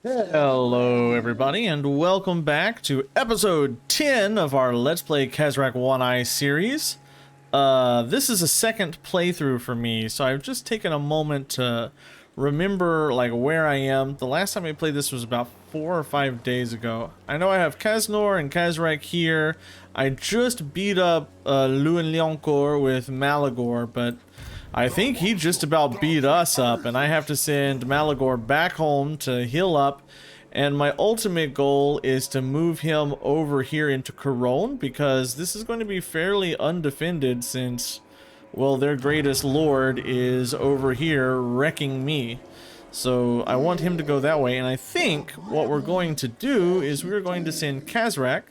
Hello everybody and welcome back to episode 10 of our Let's Play Khazrak One-Eye series. This is a second playthrough for me, so I've just taken a moment to remember like where I am. The last time I played this was about 4 or 5 days ago. I know I have Khaznor and Khazrak here. I just beat up Nuln with Malagor, but I think he just about beat us up, and I have to send Malagor back home to heal up. And my ultimate goal is to move him over here into Couronne, because this is going to be fairly undefended since, well, their greatest lord is over here wrecking me. So I want him to go that way, and I think what we're going to do is we're going to send Khazrak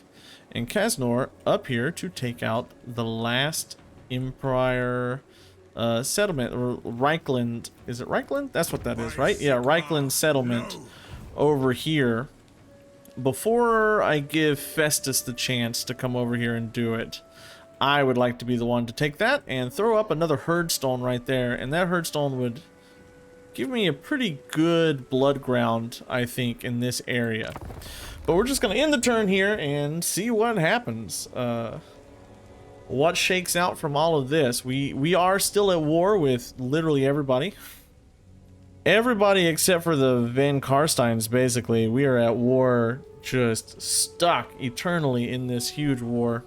and Khaznor up here to take out the last Empire settlement, or Reichland. Is it Reichland? That's what that is, right? Yeah, Reichland settlement over here, before I give Festus the chance to come over here and do it. I would like to be the one to take that and throw up another herdstone right there, and that herdstone would give me a pretty good blood ground, I think, in this area. But we're just going to end the turn here and see what happens. What shakes out from all of this. We are still at war with literally everybody. Everybody except for the Van Karsteins, basically. We are at war, just stuck eternally in this huge war.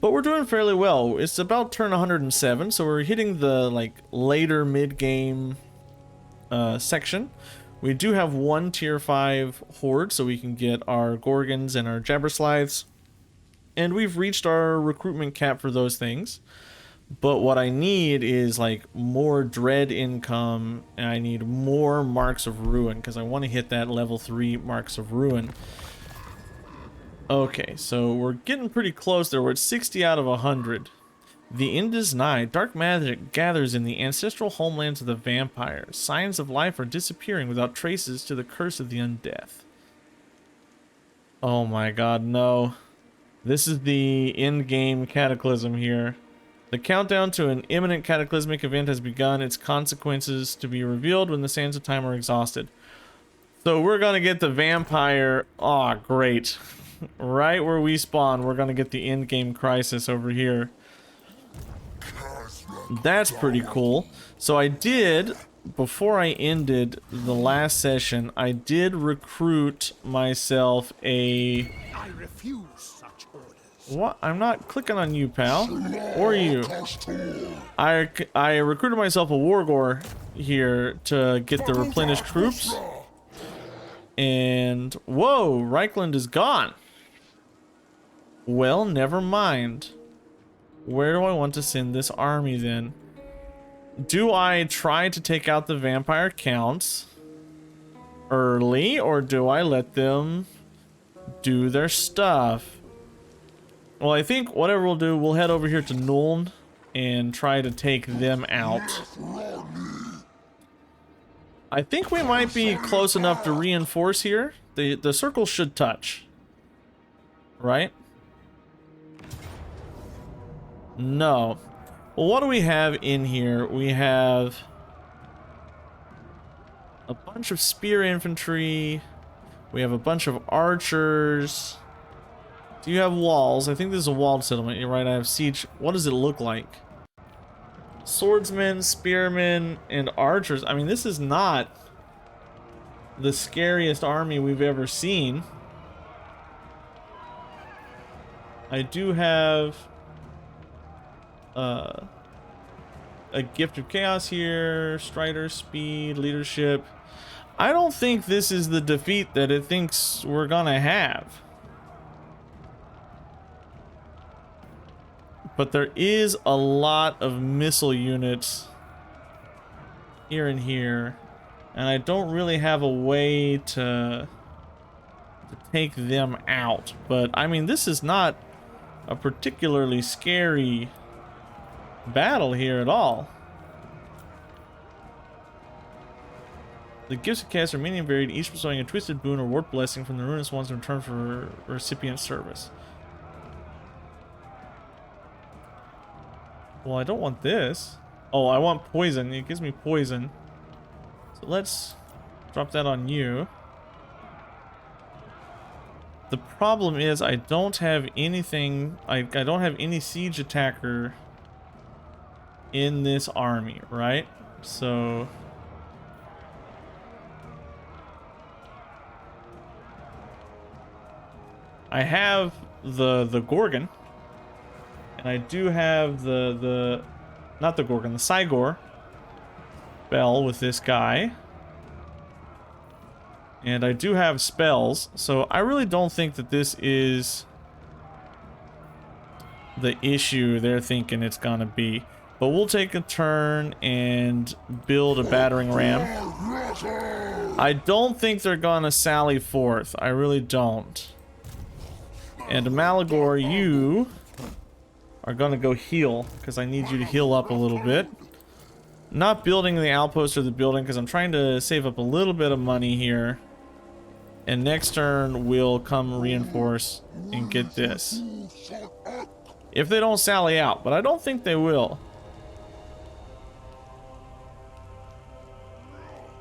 But we're doing fairly well. It's about turn 107, so we're hitting the like later mid-game section. We do have one tier 5 horde, so we can get our Gorgons and our Jabberslythes. And we've reached our recruitment cap for those things. But what I need is like more dread income, and I need more marks of ruin, because I want to hit that level 3 marks of ruin. Okay, so we're getting pretty close there. We're at 60 out of 100. The end is nigh. Dark magic gathers in the ancestral homelands of the vampires. Signs of life are disappearing without traces to the curse of the undeath. Oh my god, no. This is the in-game cataclysm here. The countdown to an imminent cataclysmic event has begun, its consequences to be revealed when the sands of time are exhausted. So we're gonna get the vampire. Aw, great. Right where we spawn, we're gonna get the in-game crisis over here. That's pretty cool. So I did, before I ended the last session, I did recruit myself a... I refuse such orders. What? I'm not clicking on you, pal. Or you. I recruited myself a Wargor here to get the replenished troops. And whoa, Reichland is gone. Well, never mind. Where do I want to send this army then? Do I try to take out the vampire counts early, or do I let them do their stuff? Well, I think whatever we'll do, we'll head over here to Nuln and try to take them out. I think we might be close enough to reinforce here. The circle should touch. Right? No. Well, what do we have in here? We have a bunch of spear infantry. We have a bunch of archers. Do you have walls? I think this is a walled settlement. You're right, I have siege. What does it look like? Swordsmen, spearmen, and archers. I mean, this is not the scariest army we've ever seen. I do have a gift of chaos here, strider, speed, leadership. I don't think this is the defeat that it thinks we're gonna have. But there is a lot of missile units here and here, and I don't really have a way to take them out. But I mean, this is not a particularly scary battle here at all. The gifts of chaos are many and varied, each bestowing a twisted boon or warp blessing from the ruinous ones in return for recipient service. Well, I don't want this. Oh, I want poison. It gives me poison. So let's Drop that on you. The problem is I don't have anything, I don't have any siege attacker in this army, right? So I have the Gorgon, and I do have the not the Gorgon, the Cygor spell with this guy. And I do have spells, so I really don't think that this is the issue they're thinking it's gonna be. But we'll take a turn and build a battering ram. I don't think they're gonna sally forth. I really don't. And Malagor, you are gonna go heal, because I need you to heal up a little bit. Not building the outpost or the building, because I'm trying to save up a little bit of money here. And next turn, we'll come reinforce and get this. If they don't sally out, but I don't think they will.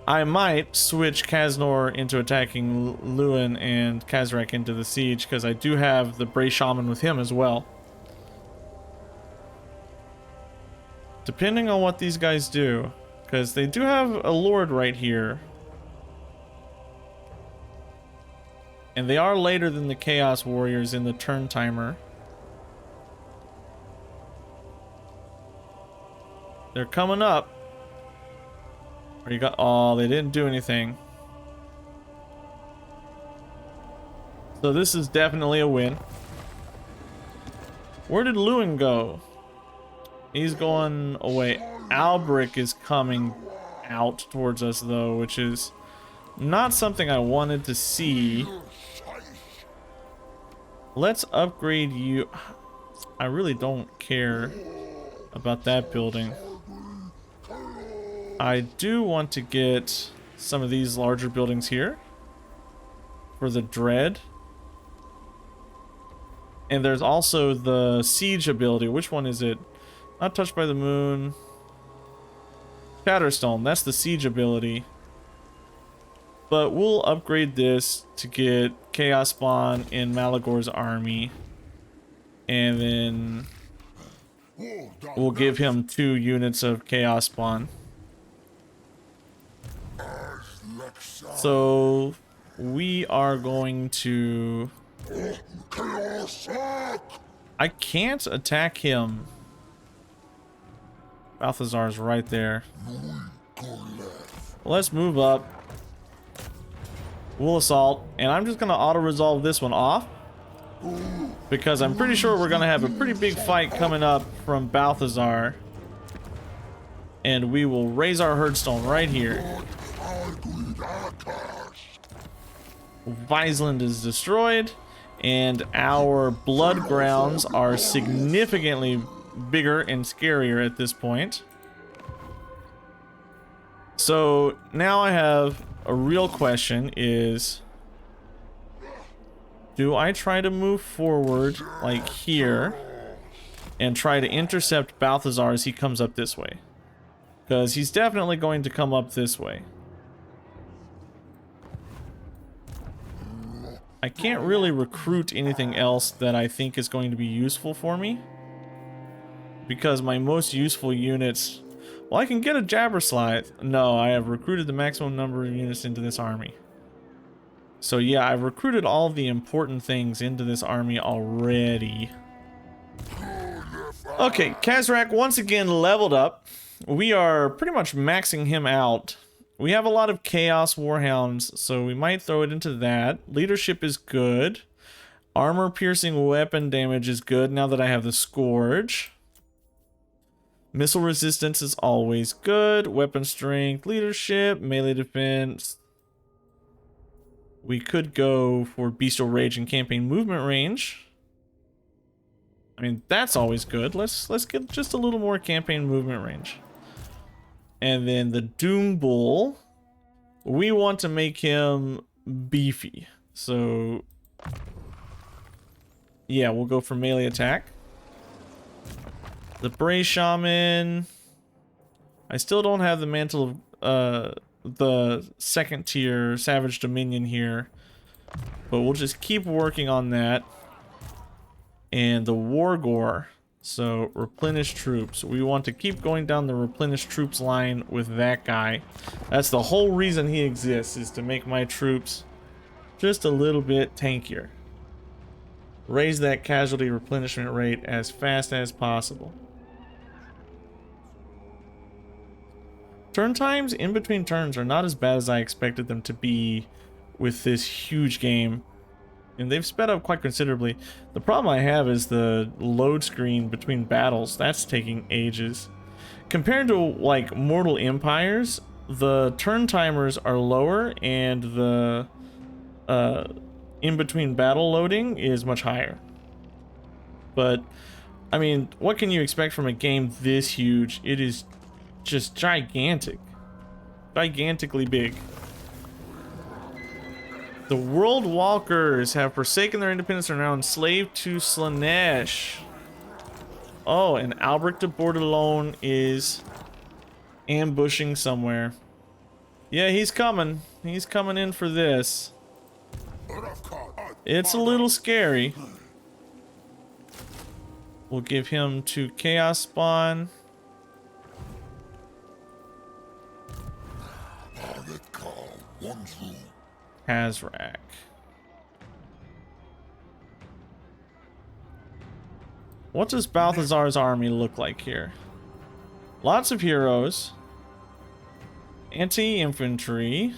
I might switch Kaznor into attacking Nuln and Khazrak into the siege, because I do have the Bray Shaman with him as well. Depending on what these guys do, because they do have a lord right here. And they are later than the Chaos Warriors in the turn timer. They're coming up. Or you got, oh, they didn't do anything. So this is definitely a win. Where did Lewin go? He's going away. Alberic is coming out towards us though, which is not something I wanted to see. Let's upgrade you. I really don't care about that building. I do want to get some of these larger buildings here for the dread. And there's also the siege ability. Which one is it? Not touched by the moon. Shatterstone, that's the siege ability. But we'll upgrade this to get Chaos Spawn in Malagor's army. And then we'll give him 2 units of Chaos Spawn. So we are going to... I can't attack him. Balthazar's right there. Let's move up. We'll assault, and I'm just gonna auto-resolve this one off, because I'm pretty sure we're gonna have a pretty big fight coming up from Balthazar, and we will raise our herdstone right here. Viseland is destroyed, and our blood grounds are significantly bigger and scarier at this point. So now I have a real question is, do I try to move forward like here and try to intercept Balthazar as he comes up this way? Because he's definitely going to come up this way. I can't really recruit anything else that I think is going to be useful for me, because my most useful units... Well, I can get a Jabberslythe. No, I have recruited the maximum number of units into this army. So yeah, I've recruited all the important things into this army already. Okay, Khazrak once again leveled up. We are pretty much maxing him out. We have a lot of Chaos Warhounds, so we might throw it into that. Leadership is good. Armor-piercing weapon damage is good now that I have the Scourge. Missile resistance is always good. Weapon strength, leadership, melee defense. We could go for bestial rage and campaign movement range. I mean, that's always good. Let's get just a little more campaign movement range. And then the Doom Bull, we want to make him beefy. So yeah, we'll go for melee attack. The Bray Shaman, I still don't have the Mantle of the second tier Savage Dominion here, but we'll just keep working on that. And the War Gore, so replenish troops. We want to keep going down the replenish troops line with that guy. That's the whole reason he exists, is to make my troops just a little bit tankier. Raise that casualty replenishment rate as fast as possible. Turn times in between turns are not as bad as I expected them to be with this huge game. And they've sped up quite considerably. The problem I have is the load screen between battles. That's taking ages. Compared to like Mortal Empires, the turn timers are lower and the in between battle loading is much higher. But I mean, what can you expect from a game this huge? It is just gigantic. Gigantically big. The World Walkers have forsaken their independence and are now enslaved to Slaanesh. Oh, and Alberic de Bordelon is ambushing somewhere. Yeah, he's coming. He's coming in for this. It's a little scary. We'll give him 2 Chaos Spawn. Khazrak. What does Balthazar's army look like here? Lots of heroes. Anti-infantry.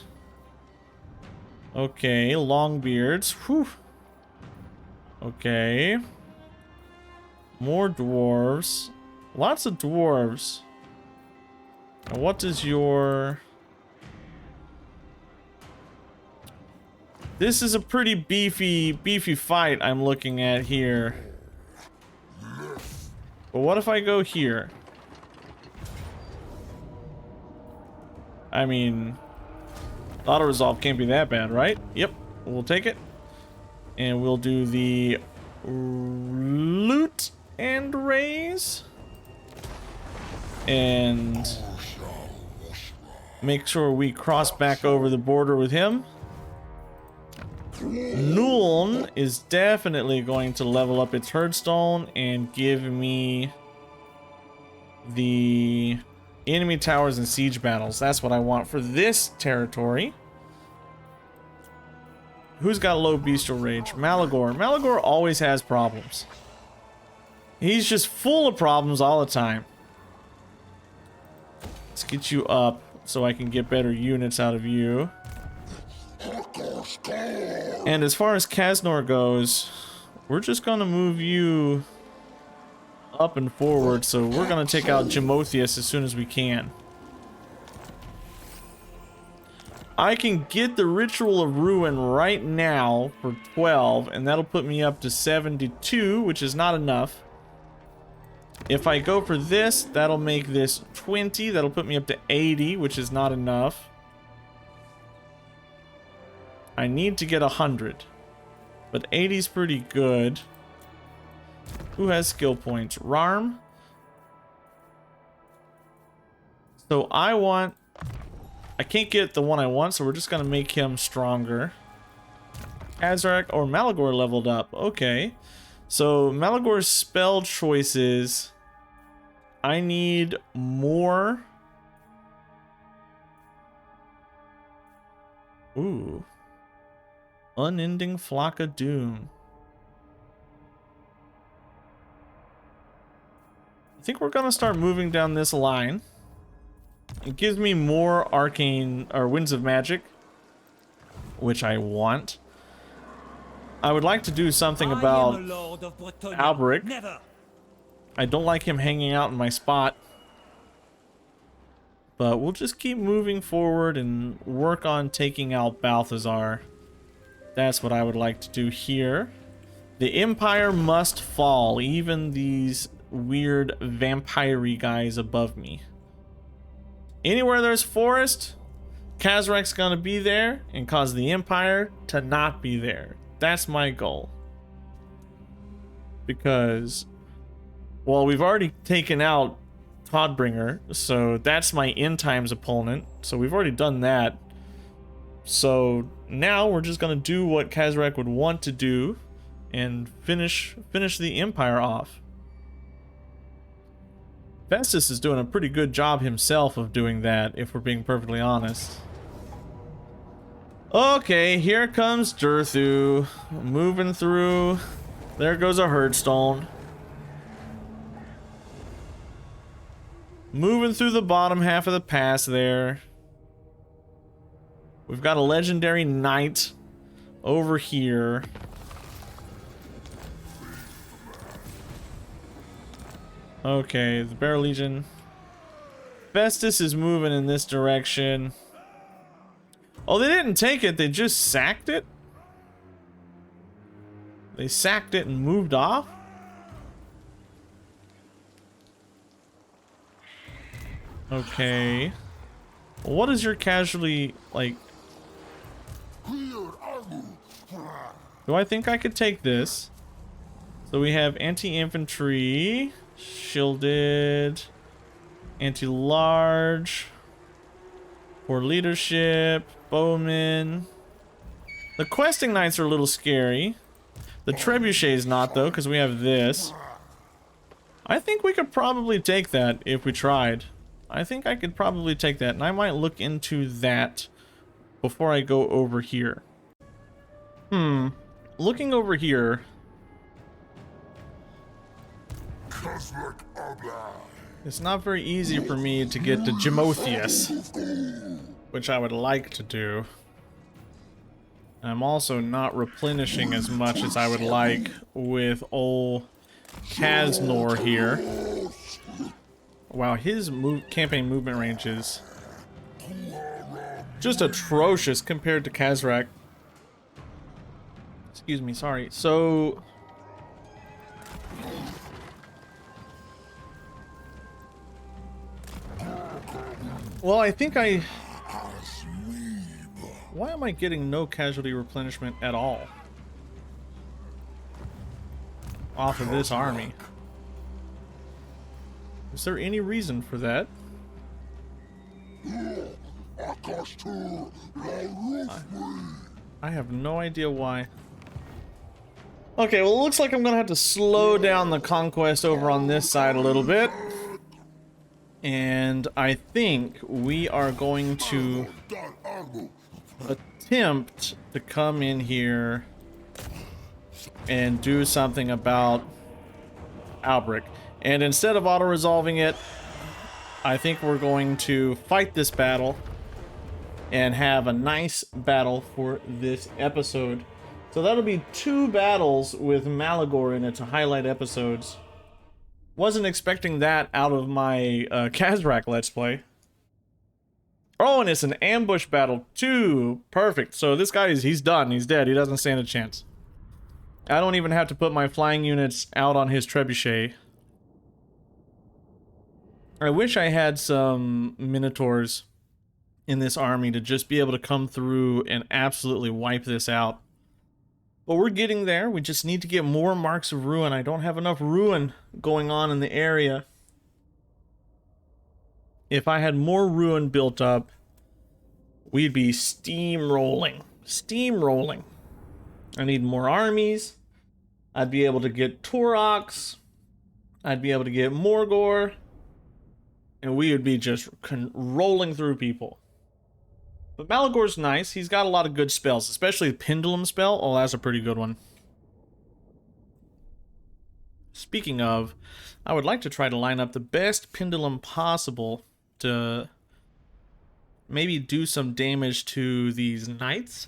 Okay, longbeards. Whew. Okay. More dwarves. Lots of dwarves. And what is your... This is a pretty beefy fight I'm looking at here. But what if I go here? I mean, auto resolve can't be that bad, right? Yep, we'll take it. And we'll do the loot and raise. And make sure we cross back over the border with him. Nuln is definitely going to level up its Herdstone and give me the enemy towers and siege battles. That's what I want for this territory. Who's got low bestial rage? Malagor. Malagor always has problems. He's just full of problems all the time. Let's get you up so I can get better units out of you. And as far as Kasnor goes, we're just gonna move you up and forward, so we're gonna take out Jimothius as soon as we can. I can get the Ritual of Ruin right now for 12, and that'll put me up to 72, which is not enough. If I go for this, that'll make this 20, that'll put me up to 80, which is not enough. I need to get 100, but 80 is pretty good. Who has skill points? Rarm. So I can't get the one I want, so we're just gonna make him stronger. Khazrak or Malagor leveled up. Okay, so Malagor's spell choices. I need more. Ooh. Unending Flock of Doom. I think we're gonna start moving down this line. It gives me more arcane or winds of magic, which I want. I would like to do something about Alberic. I don't like him hanging out in my spot. But we'll just keep moving forward and work on taking out Balthazar. That's what I would like to do here. The Empire must fall, even these weird vampire-y guys above me. Anywhere there's forest, Khazrak's gonna be there and cause the Empire to not be there. That's my goal. Because, well, we've already taken out Todbringer, so that's my end times opponent. So we've already done that. So now we're just gonna do what Khazrak would want to do and finish the Empire off. Festus is doing a pretty good job himself of doing that, if we're being perfectly honest. Okay, here comes Durthu, moving through. There goes a Herdstone. Moving through the bottom half of the pass there. We've got a legendary knight over here. Okay, the Bear Legion. Festus is moving in this direction. Oh, they didn't take it, they just sacked it? They sacked it and moved off? Okay. What is your casualty like? Do I think I could take this? So we have anti-infantry, shielded, anti-large, for leadership, bowmen. The questing knights are a little scary. The trebuchet is not though, because we have this. I think we could probably take that if we tried. I think I could probably take that, and I might look into that before I go over here. Looking over here. It's not very easy for me to get to Jimotheus, which I would like to do. And I'm also not replenishing as much as I would like with old Kaznor here. Wow, his campaign movement range is just atrocious compared to Khazrak. Excuse me, sorry. So well, I think why am I getting no casualty replenishment at all off of this army? Is there any reason for that? I have no idea why. Okay, well, it looks like I'm gonna have to slow down the conquest over on this side a little bit. And I think we are going to attempt to come in here and do something about Alberic. And instead of auto-resolving it, I think we're going to fight this battle and have a nice battle for this episode. So that'll be 2 battles with Malagor in it to highlight episodes. Wasn't expecting that out of my Khazrak Let's Play. Oh, and it's an ambush battle too. Perfect. So this guy he's done. He's dead. He doesn't stand a chance. I don't even have to put my flying units out on his trebuchet. I wish I had some Minotaurs in this army to just be able to come through and absolutely wipe this out. But we're getting there. We just need to get more marks of ruin. I don't have enough ruin going on in the area. If I had more ruin built up, we'd be steamrolling. Steamrolling. I need more armies. I'd be able to get Torox. I'd be able to get Morgor. And we would be just rolling through people. But Malagor's nice. He's got a lot of good spells, especially the Pendulum spell. Oh, that's a pretty good one. Speaking of, I would like to try to line up the best Pendulum possible to maybe do some damage to these knights.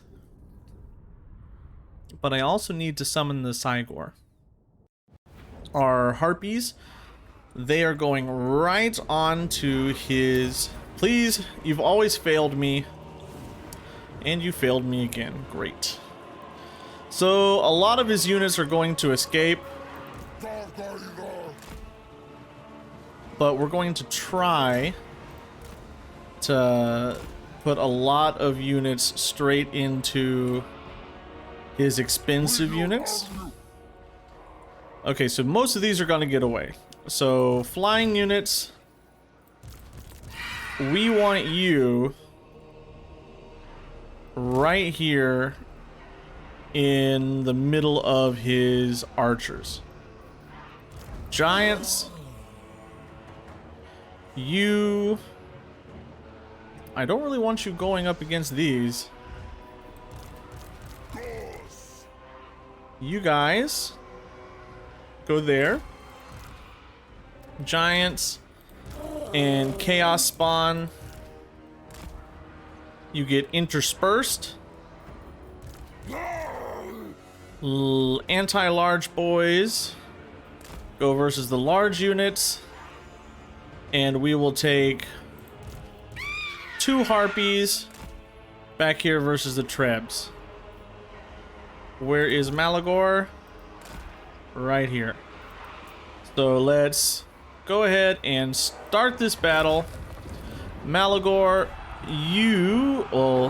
But I also need to summon the Cygor. Our Harpies, they are going right on to his... Please, you've always failed me. And you failed me again. Great. So, a lot of his units are going to escape. But we're going to try to put a lot of units straight into his expensive units. Okay, so most of these are going to get away. So, flying units, we want you right here in the middle of his archers. Giants, you... I don't really want you going up against these. You guys go there. Giants and chaos spawn. You get interspersed. Anti-large boys go versus the large units. And we will take 2 harpies back here versus the trebs. Where is Malagor? Right here. So let's go ahead and start this battle. Malagor, you, well,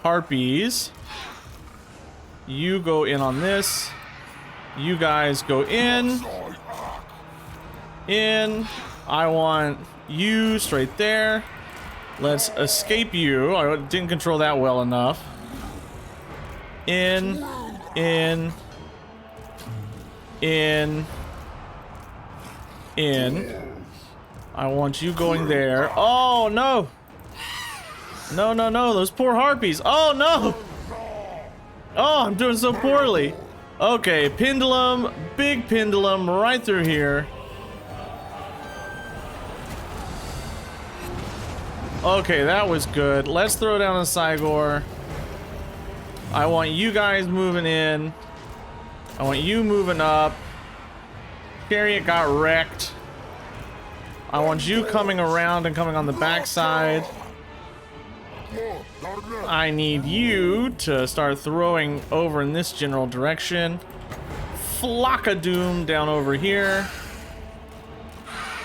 harpies, you go in on this. You guys go in. I want you straight there. Let's escape you. I didn't control that well enough. In. I want you going there. Oh, no. No. Those poor harpies. Oh, no. Oh, I'm doing so poorly. Okay, pendulum. Big pendulum right through here. Okay, that was good. Let's throw down a Cygor. I want you guys moving in. I want you moving up. Chariot got wrecked. I want you coming around and coming on the backside. I need you to start throwing over in this general direction. Flock of Doom down over here.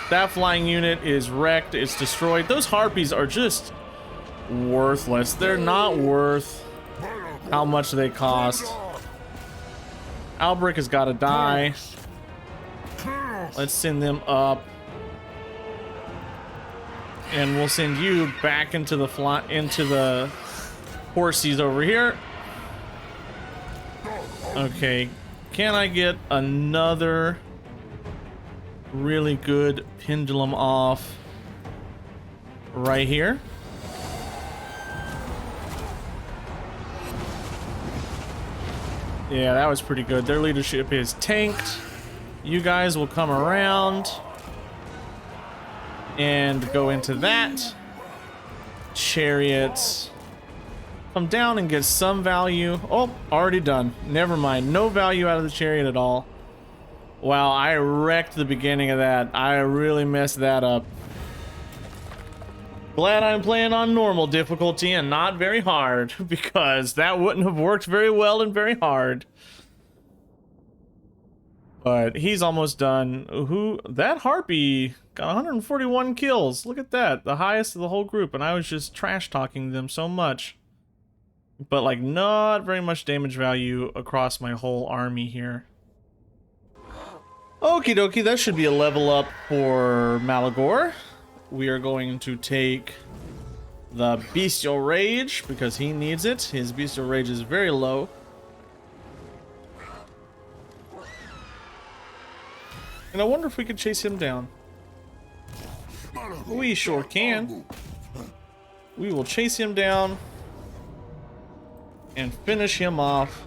That flying unit is wrecked. It's destroyed. Those harpies are just worthless. They're not worth how much they cost. Alberic has got to die. Let's send them up. And we'll send you back into the horsies over here. Okay. Can I get another really good pendulum off right here? Yeah, that was pretty good. Their leadership is tanked. You guys will come around and go into that. Chariots. Come down and get some value. Oh, already done. Never mind. No value out of the chariot at all. Wow, I wrecked the beginning of that. I really messed that up. Glad I'm playing on normal difficulty and not very hard, because that wouldn't have worked very well and very hard. But he's almost done. That harpy got 141 kills. Look at that, the highest of the whole group, and I was just trash talking them so much. But like not very much damage value across my whole army here. Okie dokie, that should be a level up for Malagor. We are going to take the Bestial Rage because he needs it. His Bestial Rage is very low. And I wonder if we could chase him down. We sure can. We will chase him down and finish him off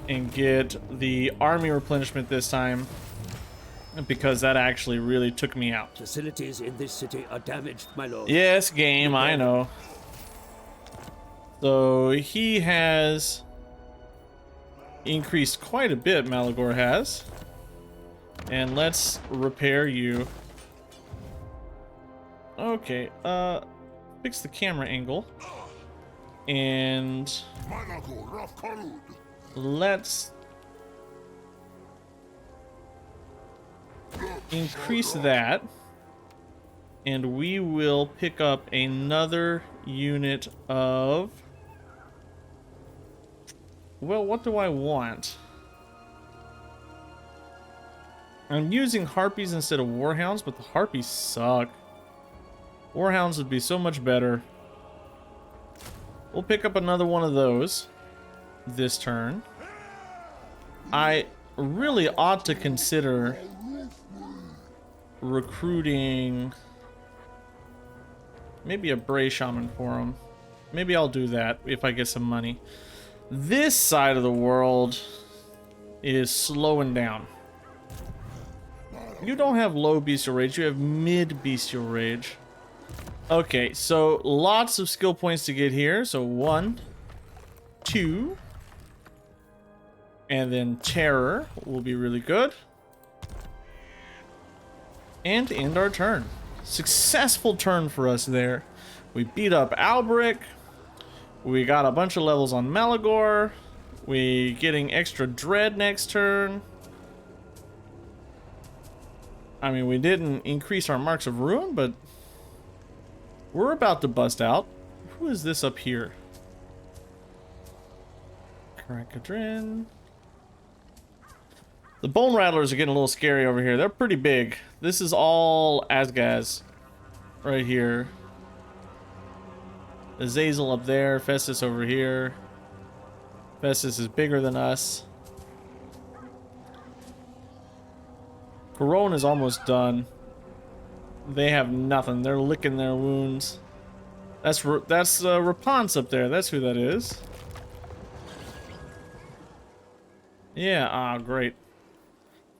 and get the army replenishment this time, because that actually really took me out. Facilities in this city are damaged, my lord. Yes, game, I know. So he has increased quite a bit, Malagor has. And let's repair you. Okay, fix the camera angle. And let's increase that, and we will pick up another unit of, well, what do I want? I'm using harpies instead of warhounds, but the harpies suck. Warhounds would be so much better. We'll pick up another one of those this turn. I really ought to consider recruiting maybe a Bray Shaman for him. Maybe I'll do that if I get some money. This side of the world is slowing down. You don't have low bestial rage, you have mid bestial rage. Okay, so lots of skill points to get here. So 1, 2, and then terror will be really good. And end our turn. Successful turn for us there. We beat up Alberic. We got a bunch of levels on Malagor. We getting extra dread next turn. I mean, we didn't increase our marks of ruin, but we're about to bust out. Who is this up here? Karakadrin. The Bone Rattlers are getting a little scary over here. They're pretty big. This is all Asgaz right here. Azazel up there, Festus over here. Festus is bigger than us. Corone is almost done. They have nothing. They're licking their wounds. That's Raponce up there. That's who that is. Yeah, great.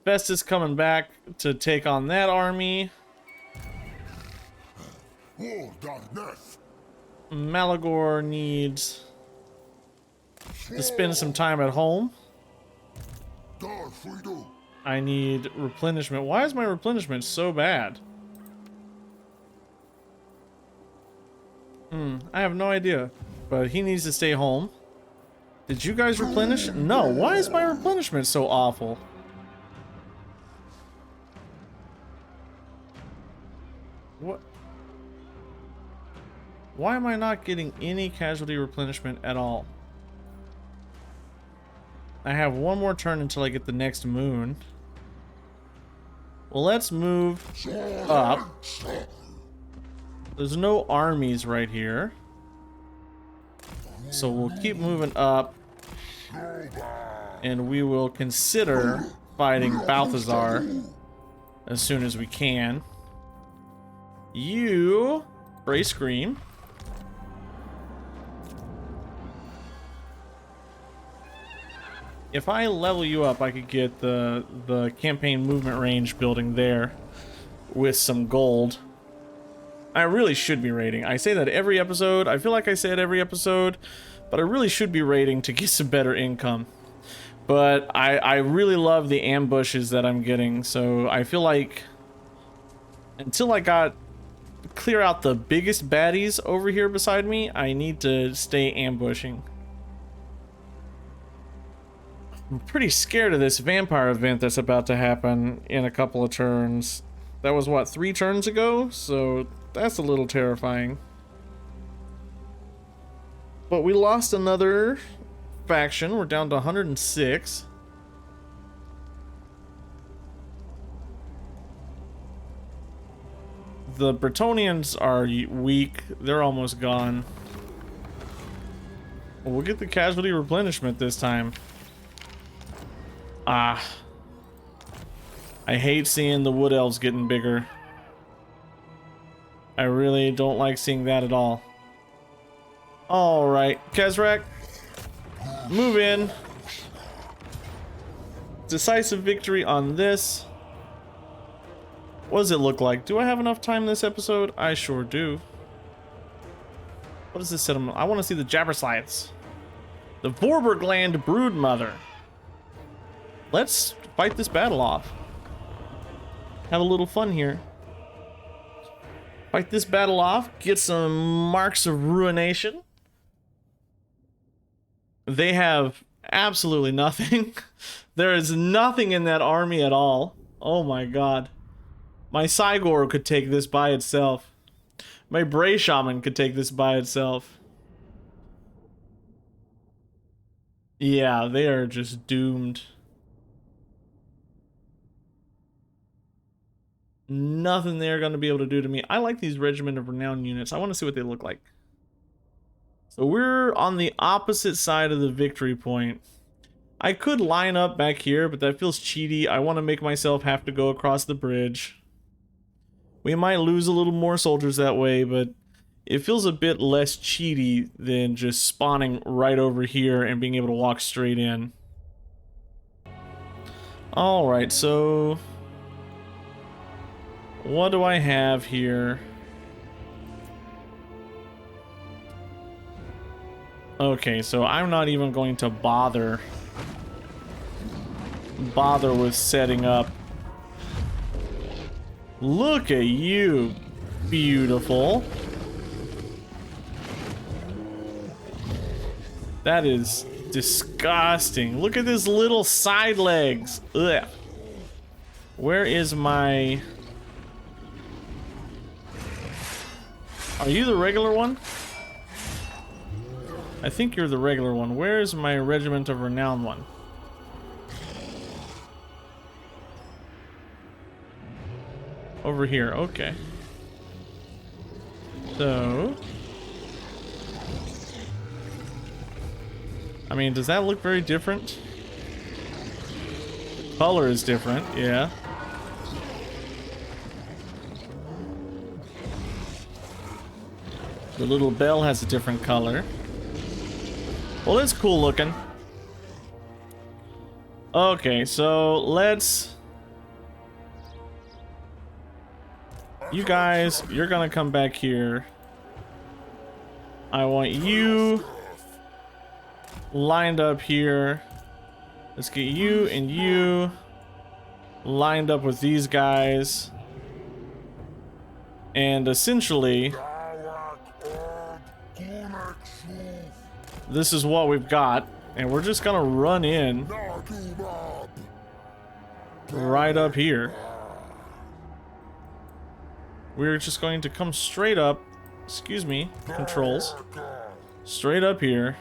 Festus coming back to take on that army. Malagor needs to spend some time at home. I need replenishment. Why is my replenishment so bad? I have no idea. But he needs to stay home. Did you guys replenish? No. Why is my replenishment so awful? What? Why am I not getting any casualty replenishment at all? I have one more turn until I get the next moon. Well, let's move up. There's no armies right here. So we'll keep moving up. And we will consider fighting Balthazar as soon as we can. You, Bray Scream. If I level you up, I could get the campaign movement range building there with some gold. I really should be raiding. I say that every episode. I feel like I say it every episode, but I really should be raiding to get some better income. But I really love the ambushes that I'm getting, so I feel like until I clear out the biggest baddies over here beside me, I need to stay ambushing. I'm pretty scared of this vampire event that's about to happen in a couple of turns. That was what, 3 turns ago? So that's a little terrifying. But we lost another faction. We're down to 106. The Bretonnians are weak. They're almost gone. We'll get the casualty replenishment this time. I hate seeing the wood elves getting bigger. I really don't like seeing that at all. Alright, Khazrak, move in. Decisive victory on this. What does it look like? Do I have enough time this episode? I sure do. What is this settlement? I want to see the Jabberslides. The Vorbergland Broodmother. Let's fight this battle off. Have a little fun here. Fight this battle off. Get some marks of ruination. They have absolutely nothing. There is nothing in that army at all. Oh my god. My Cygor could take this by itself. My Bray Shaman could take this by itself. Yeah, they are just doomed. Nothing they're going to be able to do to me. I like these Regiment of Renown units. I want to see what they look like. So we're on the opposite side of the victory point. I could line up back here, but that feels cheaty. I want to make myself have to go across the bridge. We might lose a little more soldiers that way, but it feels a bit less cheaty than just spawning right over here and being able to walk straight in. Alright, so what do I have here? Okay, so I'm not even going to bother with setting up. Look at you, beautiful. That is disgusting. Look at this little side legs. Ugh. Where is my... Are you the regular one? I think you're the regular one. Where is my Regiment of Renown one? Over here, okay. So... I mean, does that look very different? The color is different, yeah. The little bell has a different color. Well, it's cool looking. Okay, so let's... You guys, you're gonna come back here. I want you lined up here. Let's get you and you lined up with these guys. And essentially, this is what we've got. And we're just gonna run in right up here. We're just going to come straight up. Excuse me, controls. Straight up here.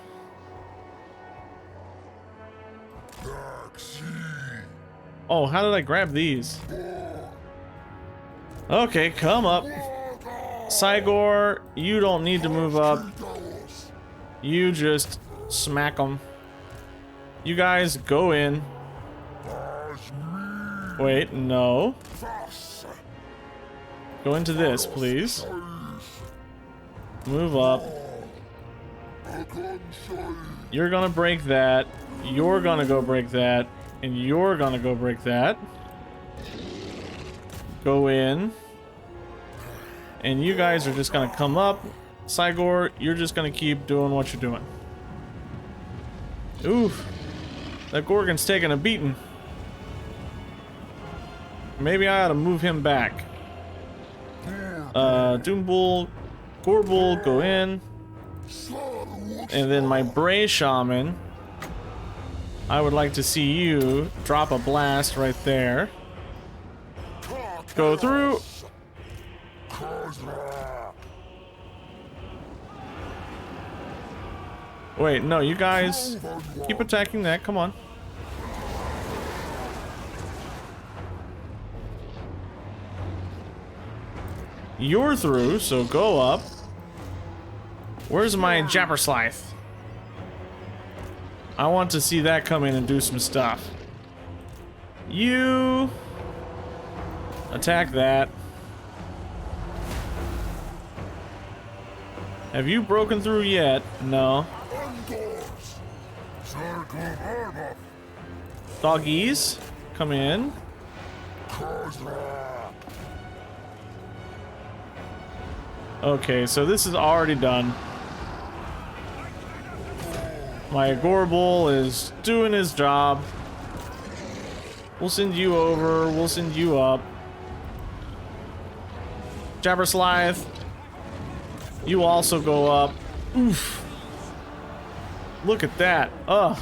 Oh, how did I grab these? Okay, come up. Cygor, you don't need to move up. You just smack them. You guys go in. Wait, no. Go into this, please. Move up. You're gonna break that. You're gonna go break that. And you're gonna go break that. Go in. And you guys are just gonna come up. Cygor, you're just gonna keep doing what you're doing. Oof. That Gorgon's taking a beating. Maybe I ought to move him back. Doombull, Gorbull, go in. And then my Bray Shaman, I would like to see you drop a blast right there. Go through. Wait, no, you guys keep attacking that. Come on. You're through, so go up. Where's my Jabberslythe? I want to see that come in and do some stuff. You attack that. Have you broken through yet? No. Doggies, come in. Okay, so this is already done. My Gorbull is doing his job. We'll send you over. We'll send you up. Jabberslythe, you also go up. Oof. Look at that. Ugh.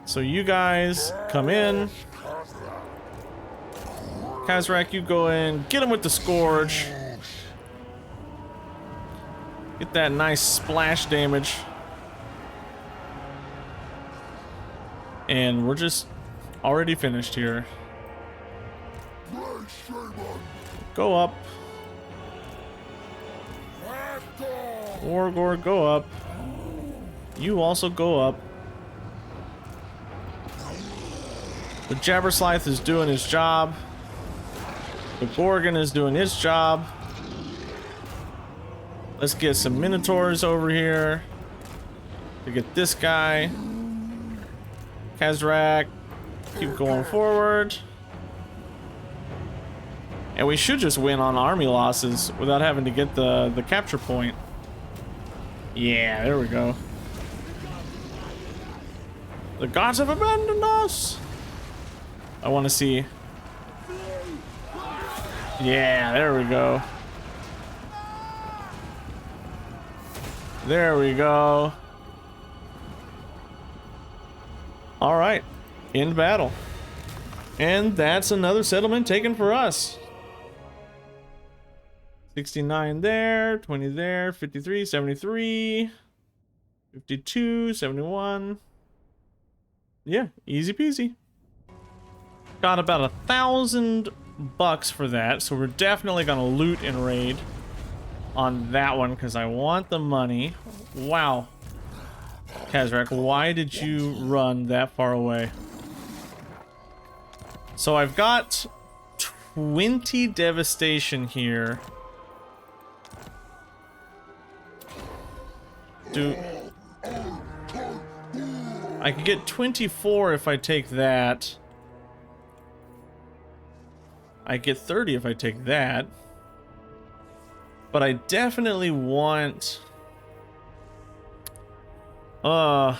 So you guys come in. Khazrak, you go in. Get him with the Scourge. Get that nice splash damage. And we're just already finished here. go up. Wargor, go up. You also go up. The Jabberslythe is doing his job. The Gorgon is doing his job. Let's get some Minotaurs over here to get this guy. Khazrak, keep going forward. And we should just win on army losses without having to get the capture point. Yeah, there we go. The gods have abandoned us. I want to see. Yeah, there we go. There we go. All right, end battle. And that's another settlement taken for us. 69 there, 20 there, 53, 73, 52, 71. Yeah, easy peasy. Got about 1,000 bucks for that, so we're definitely gonna loot and raid on that one because I want the money. Wow. Khazrak, why did you run that far away? So I've got 20 devastation here. I could get 24 if I take that. I get 30 if I take that. But I definitely want... I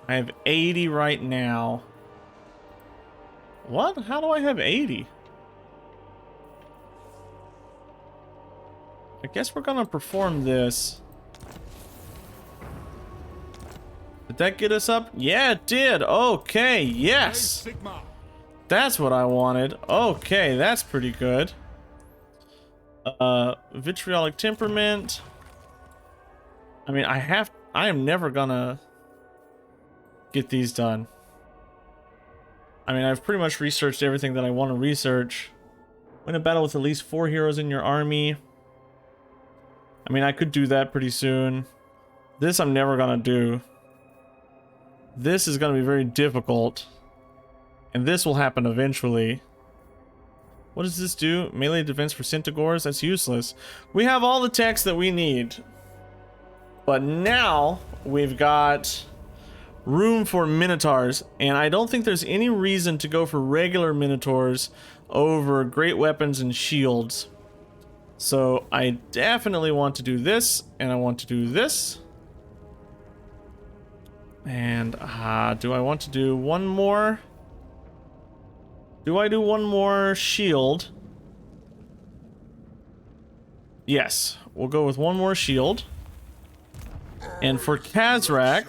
have 80 right now. What? How do I have 80? I guess we're gonna perform this. Did that get us up? Yeah, it did. Okay, yes. That's what I wanted. Okay, that's pretty good. Vitriolic temperament. I mean, I am never gonna get these done. I mean, I've pretty much researched everything that I want to research. Win a battle with at least 4 heroes in your army. I mean, I could do that pretty soon. This I'm never gonna do. This is gonna be very difficult. And this will happen eventually. What does this do? Melee defense for Centaurs? That's useless. We have all the text that we need. But now we've got room for Minotaurs. And I don't think there's any reason to go for regular Minotaurs over great weapons and shields. So I definitely want to do this, and I want to do this. And do I want to do one more? Do I do one more shield? Yes, we'll go with one more shield. And for Khazrak,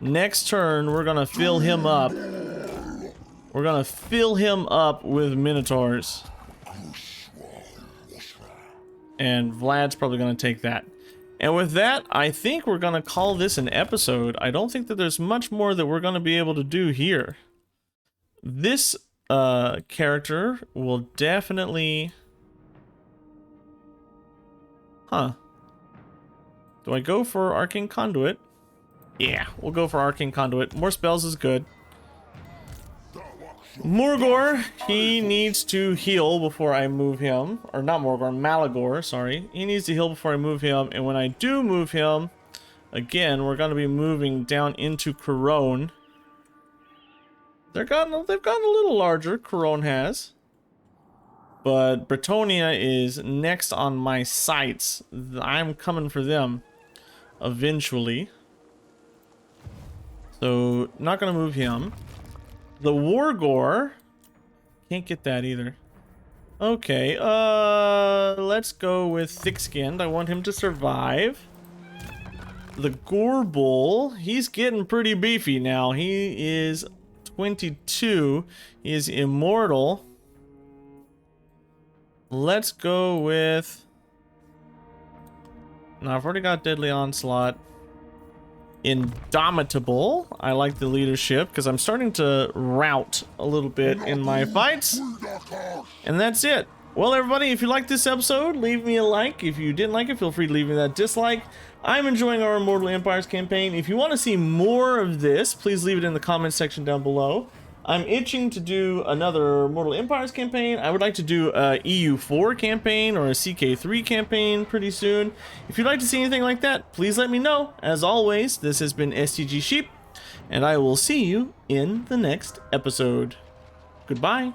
next turn we're gonna fill him up. We're gonna fill him up with Minotaurs. And Vlad's probably gonna take that. And with that, I think we're gonna call this an episode. I don't think that there's much more that we're gonna be able to do here. This character will definitely... Do I go for Arcane Conduit? Yeah, we'll go for Arcane Conduit. More spells is good. Morgor, he needs to heal before I move him. Or not Morgor, Malagor, sorry. He needs to heal before I move him. And when I do move him, again, we're going to be moving down into Corone. They've gotten a little larger, Corone has. But Bretonnia is next on my sights. I'm coming for them eventually. So, not going to move him. The Wargor, can't get that either. Okay, let's go with Thick-Skinned. I want him to survive. The Gorbull, he's getting pretty beefy now. He is 22. He is Immortal. Let's go with... No, I've already got Deadly Onslaught. Indomitable. I like the leadership because I'm starting to rout a little bit in my fights. And that's it. Well, everybody, if you liked this episode, leave me a like. If you didn't like it, feel free to leave me that dislike. I'm enjoying our Immortal Empires campaign. If you want to see more of this, please leave it in the comments section down below. I'm itching to do another Immortal Empires campaign. I would like to do a EU4 campaign or a CK3 campaign pretty soon. If you'd like to see anything like that, please let me know. As always, this has been STG Sheep, and I will see you in the next episode. Goodbye.